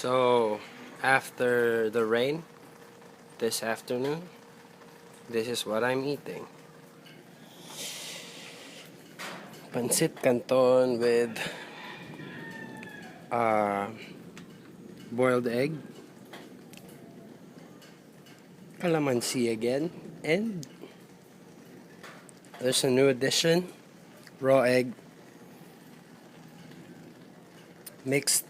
So, after the rain this afternoon, this is what I'm eating. Pancit canton with boiled egg, calamansi again, and there's a new addition, raw egg mixed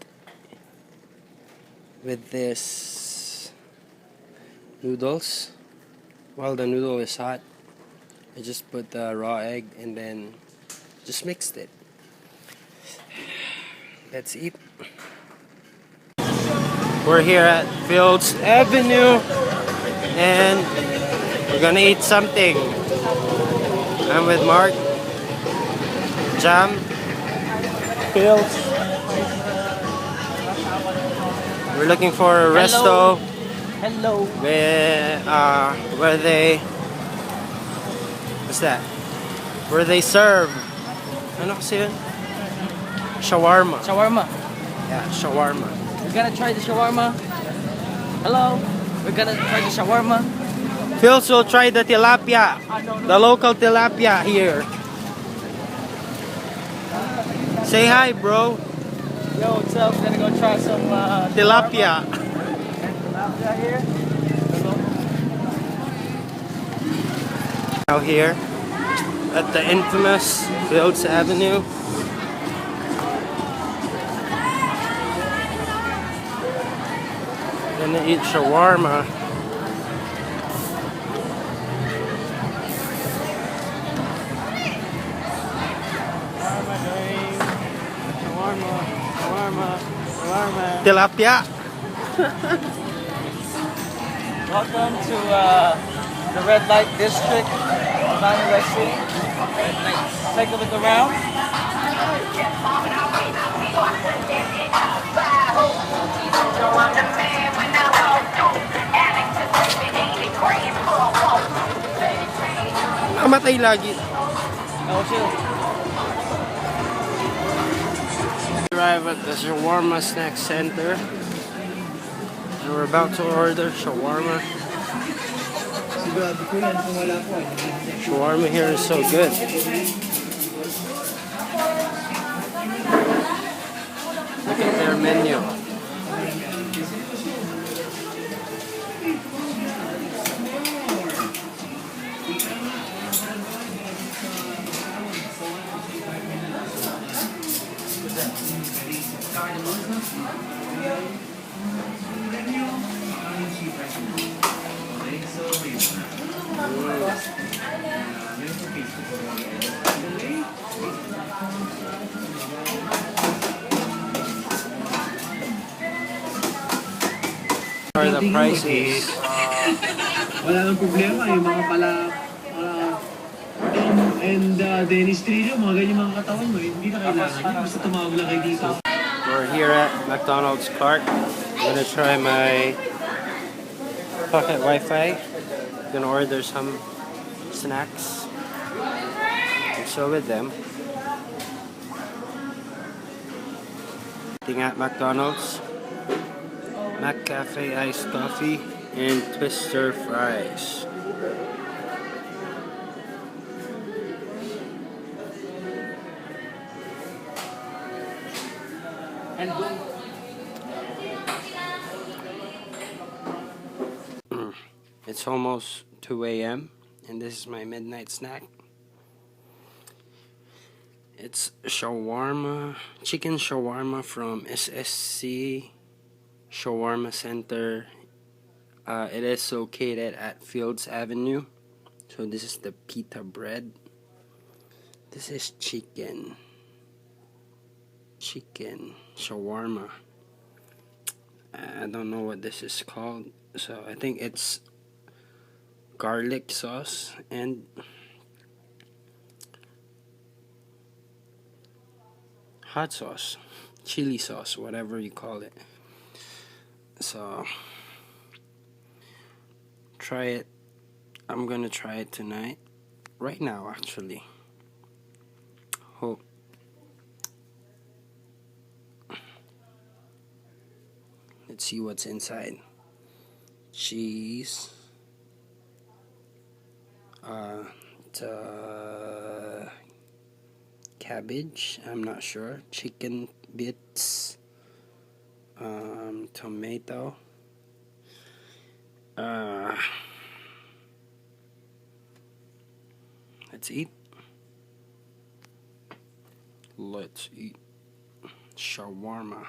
with this noodles. While the noodle is hot, I just put the raw egg and then just mixed it. Let's eat. We're here at Fields Avenue and we're gonna eat something. I'm with Mark, Jam, Fields. We're looking for a resto. Hello. Where they, what's that? Where they serve, ano kasi yun? Shawarma. Shawarma. Yeah, shawarma. We're gonna try the shawarma. Hello. We're gonna try the shawarma. Phils will try the tilapia, the local tilapia here. Say hi, bro. Yo, what's up? We're gonna go try some Tilapia. tilapia here. Out here at the infamous Fields Avenue. Gonna eat shawarma. Shawarma. Tilapia. Welcome to the red light district of Manila City. Take a look around. Namatay lagi. Oh, chill. Arrive at the Shawarma Snack Center. And we're about to order shawarma. Shawarma here is so good. Look at their menu. Are the prices? Wala nang problema, yung mga pala and dentistry nyo, mga ganyan mga katawan mo, hindi na kailangan yun. Basta tumawag lang kayo dito. We're here at McDonald's cart. I'm gonna try my pocket Wi-Fi. Gonna order some snacks. I'm still with them. Eating at McDonald's. McCafe iced coffee and twister fries. It's almost 2 a.m. and this is my midnight snack. It's shawarma, chicken shawarma from SSC Shawarma Center. It is located at Fields Avenue. So this is the pita bread. This is chicken shawarma. I don't know what this is called. So I think it's garlic sauce and hot sauce, chili sauce, whatever you call it. So try it. I'm gonna try it tonight, right now actually. Hope Let's see what's inside. Cheese. Cabbage. I'm not sure. Chicken bits. Tomato. Let's eat. Let's eat. Shawarma.